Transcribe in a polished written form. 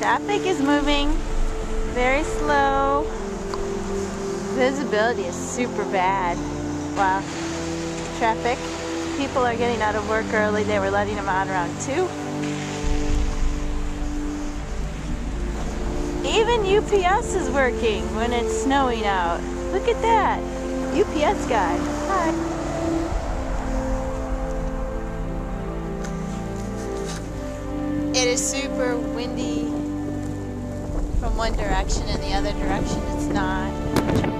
Traffic is moving very slow. Visibility is super bad. Wow. Traffic. People are getting out of work early. They were letting them out around 2. Even UPS is working when it's snowing out. Look at that. UPS guy. Hi. It is super windy from one direction and the other direction it's not.